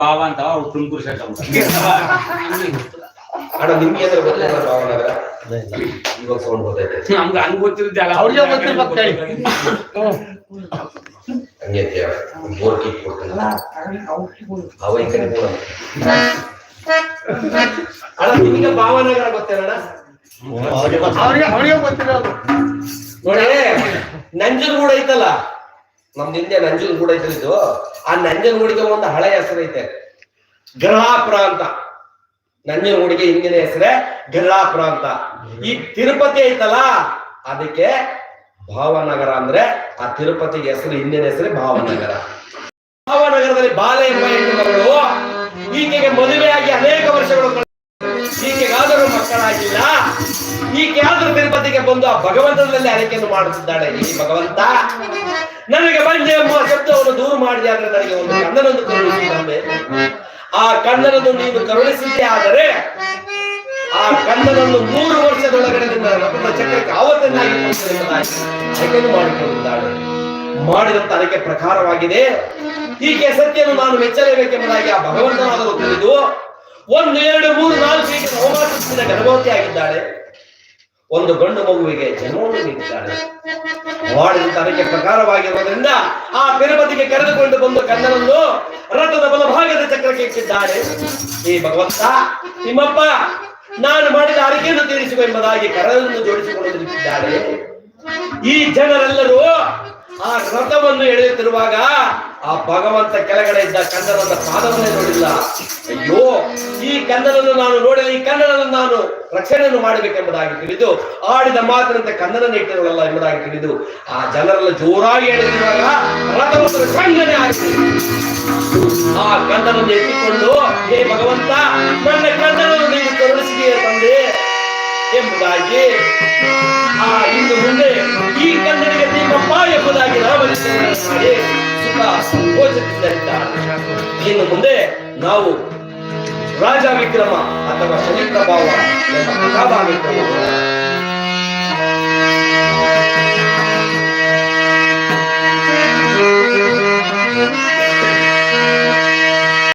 ಭಾವ ಅಂತ ಅವ್ರು ತುಮಕೂರು ಸೈಡ್ ಅಣ್ಣ ನಿಮ್ಗೆ ಏನಾದ್ರು ಗೊತ್ತಿಲ್ಲ ಭಾವನಗರ ಇವಾಗ ಸೌಂಡ್ ಗೊತ್ತೈತೆ ನಮ್ಗೆ ಹಂಗ್ ಗೊತ್ತಿರುತ್ತಲ್ಲ ಅವ್ರಿಗೆ ಗೊತ್ತಿರ್ಬೇಕು ಹಂಗೆ ಬೋರ್ ಕೀಪ್ ಕೊಡ್ತಾನೆ ಅವ ಈ ಕಡೆ ಬೋರ್ ಅಣ್ಣ ನಿಮಗೆ ಭಾವನಗರ ಗೊತ್ತೇನಣ್ಣ ಅವ್ರಿಗೆ ಗೊತ್ತಿರೋದು ನೋಡಿ ನಂಜನಗೂಡು ಐತಲ್ಲ ನಮ್ದು ಹಿಂದೆ ನಂಜನಗೂಡು ಐತಲ್ಲ ಇದು ಆ ನಂಜನಗೂಡಿಗೆ ಒಂದು ಹಳೆ ಹೆಸರು ಐತೆ ಗರ್ಹಾಪುರ ಅಂತ ನಂಜನಗೂಡಿಗೆ ಹಿಂದಿನ ಹೆಸರೇ ಗರ್ಹಾಪುರ ಅಂತ ಈ ತಿರುಪತಿ ಐತಲ್ಲ ಅದಕ್ಕೆ ಭಾವನಗರ ಅಂದ್ರೆ ಆ ತಿರುಪತಿಗೆ ಹೆಸರು ಹಿಂದಿನ ಹೆಸರೇ ಭಾವನಗರ. ಭಾವನಗರದಲ್ಲಿ ಬಾಲೆ ಎಂಬ ಹೆಣ್ಣು ಮಗಳು ಈಕೆಗೆ ಮದುವೆಯಾಗಿ ಅನೇಕ ವರ್ಷಗಳು ಈಕೆಗಾದರೂ ಮಕ್ಕಳಾಗಿಲ್ಲ. ಈಕೆ ಆದರೂ ತಿರುಪತಿಗೆ ಬಂದು ಆ ಭಗವಂತನಲ್ಲಿ ಅರಿಕೆಯನ್ನು ಮಾಡುತ್ತಿದ್ದಾಳೆ. ಈ ಭಗವಂತ ನನಗೆ ಬಂದೆ ಎಂಬ ಶಬ್ದವನ್ನು ದೂರ ಮಾಡಿದೆ ಆದ್ರೆ ನನಗೆ ಒಂದು ಕಣ್ಣನನ್ನು ಕರುಣಿಸಿದಂತೆ ಆ ಕಣ್ಣನನ್ನು ನೀನು ಕರುಣಿಸಿದ್ದೆ ಆದರೆ ಆ ಕಣ್ಣನನ್ನು 3 ವರ್ಷದೊಳಗಡೆ ನಿನ್ನ ರಥದ ಚಕ್ರಕ್ಕೆ ಆವತ್ತನ್ನಾಗಿ ಆಯ್ಕೆಯನ್ನು ಮಾಡಿಕೊಂಡಿದ್ದಾಳೆ. ಮಾಡಿದಂತ ಅದಕ್ಕೆ ಪ್ರಕಾರವಾಗಿದೆ. ಹೀಗೆ ಸತ್ಯವನ್ನು ನಾನು ಮೆಚ್ಚಲೇಬೇಕೆಂಬುದಾಗಿ ಆ ಭಗವಂತನಾದರೂ ತಿಳಿದು 1 2 3 4 ಈಗ ನವಮಾಸದಿಂದ ಗರ್ಭವತಿ ಆಗಿದ್ದಾಳೆ. ಒಂದು ಗಂಡು ಮಗುವಿಗೆ ಜನ್ಮವನ್ನು ನೀಡಿದ್ದಾಳೆ. ಮಾಡಿದಂತ ಅದಕ್ಕೆ ಪ್ರಕಾರವಾಗಿರುವುದರಿಂದ ಆ ತಿರುಪತಿಗೆ ಕರೆದುಕೊಂಡು ಬಂದು ಕಣ್ಣನನ್ನು ರಥದ ಬಲಭಾಗದ ಚಕ್ರಕ್ಕೆ ಇಟ್ಟಿದ್ದಾಳೆ. ಈ ಭಗವಂತ ನಿಮ್ಮಪ್ಪ ನಾನು ಮಾಡಿದ ಅರಿಕೆಯನ್ನು ತೀರಿಸುವ ಎಂಬುದಾಗಿ ಕರವನ್ನು ಜೋಡಿಸಿಕೊಳ್ಳುತ್ತಿದ್ದಾಳೆ. ಈ ಜನರೆಲ್ಲರೂ ಆ ರಥವನ್ನು ಎಳೆಯುತ್ತಿರುವಾಗ ಆ ಭಗವಂತ ಕೆಳಗಡೆ ಇದ್ದ ಕನ್ನಡದ ಪಾದವನ್ನೇ ನೋಡಿಲ್ಲ. ಅಯ್ಯೋ ಈ ಕನ್ನಡನ್ನು ನಾನು ನೋಡಿದ ಈ ಕನ್ನಡನ್ನು ನಾನು ರಕ್ಷಣೆಯನ್ನು ಮಾಡಬೇಕೆಂಬುದಾಗಿ ತಿಳಿದು ಆಡಿದ ಮಾತಿನಂತೆ ಕನ್ನಡನ್ನು ಇಟ್ಟಿರಲ್ಲ ಎಂಬುದಾಗಿ ತಿಳಿದು ಆ ಜನರೆಲ್ಲ ಜೋರಾಗಿ ಎಳೆದಿರುವಾಗ ರಥವನ್ನು ಸಂಘನೆ ಆಗಿ ಆ ಕನ್ನಡನ್ನು ಎತ್ತಿಕೊಂಡು ಹೇ ಭಗವಂತ ನನ್ನ ಕನ್ನಡನ್ನು ನೀನು ಕರುಣಿಸಿದೆಯೇ ತಂದೆ ಎಂಬುದಾಗಿ ಆ ಇನ್ನು ಮುಂದೆ ಈ ಕನ್ನಡಿಗೆ ನಿಮ್ಮಪ್ಪ ಎಂಬುದಾಗಿ ನಾಮಕರಣ ಮಾಡಿ ಸುಖ ಸಂಕೋಚದಿಂದಿದ್ದಾರೆ. ಇನ್ನು ಮುಂದೆ ನಾವು ರಾಜ ವಿಕ್ರಮ ಅಥವಾ ಶನಿ ಪ್ರಭಾವ ಎಂಬ ಕಥಾಭಾಗ